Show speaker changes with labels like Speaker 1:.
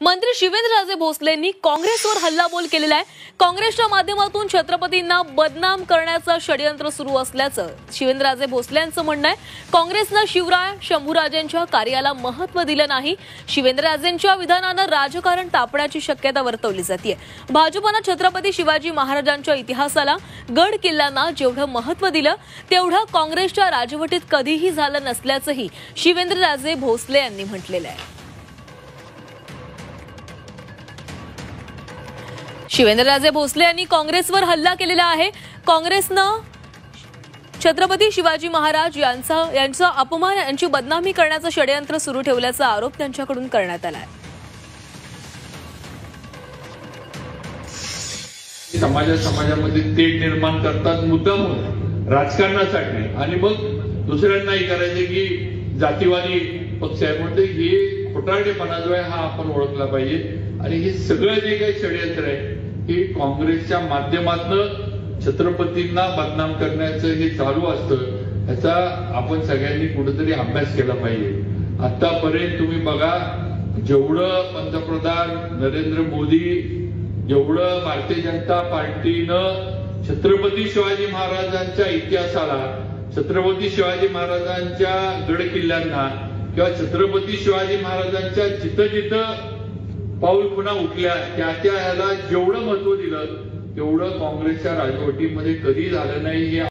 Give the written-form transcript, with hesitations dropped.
Speaker 1: मंत्री शिवेंद्रराजे भोसलेंनी काँग्रेसवर हल्लाबोल केलेला आहे। काँग्रेसच्या माध्यमातून छत्रपतींना बदनाम करण्याचं षडयंत्र सुरू असल्याचं शिवेंद्रराजे भोसलेंचं म्हणणं आहे। काँग्रेसनं शिवराय शंभूराजेंच्या कार्याला महत्त्व दिलं नाही। शिवेंद्रराजेंच्या विधानानं राजकारण तापण्याची शक्यता वर्तवली जाते। भाजपनं छत्रपती शिवाजी महाराजांच्या इतिहासाला गड किल्ल्यांना जेवढं महत्त्व दिलं तेवढं काँग्रेसच्या राजवटीत कधीही झालं नसल्याचंही शिवेंद्रराजे भोसले यांनी म्हटलेलं आहे। शिवेंद्रराजे भोसले यांनी काँग्रेसवर हल्ला केलेला आहे। काँग्रेसनं छत्रपती शिवाजी महाराज यांचा अपमान यांची बदनामी करण्याचं षडयंत्र सुरू ठेवल्याचा आरोप त्यांच्याकडून करण्यात आला आहे।
Speaker 2: समाजामध्ये तेढ निर्माण करतात मुद्दामून राजकारणासाठी आणि मग दुसऱ्यांनाही करायचे की जातीवादी पक्ष आहे म्हणजे हे खोटारडेपणा जो आहे हा आपण ओळखला पाहिजे। आणि हे सगळं जे काही षडयंत्र आहे हे काँग्रेसच्या माध्यमातून छत्रपतींना बदनाम करण्याचं हे चालू असतं। याचा आपण सगळ्यांनी कुठेतरी अभ्यास केला पाहिजे। आतापर्यंत तुम्ही बघा जेवढं पंतप्रधान नरेंद्र मोदी जेवढं भारतीय जनता पार्टीनं छत्रपती शिवाजी महाराजांच्या इतिहासाला छत्रपती शिवाजी महाराजांच्या गड किल्ल्यांना किंवा छत्रपती शिवाजी महाराजांच्या जिथं जिथं पाऊल खुणा उठल्या त्या ह्याला जेवढं महत्व दिलं तेवढं काँग्रेसच्या राजवटीमध्ये कधी झालं नाही। हे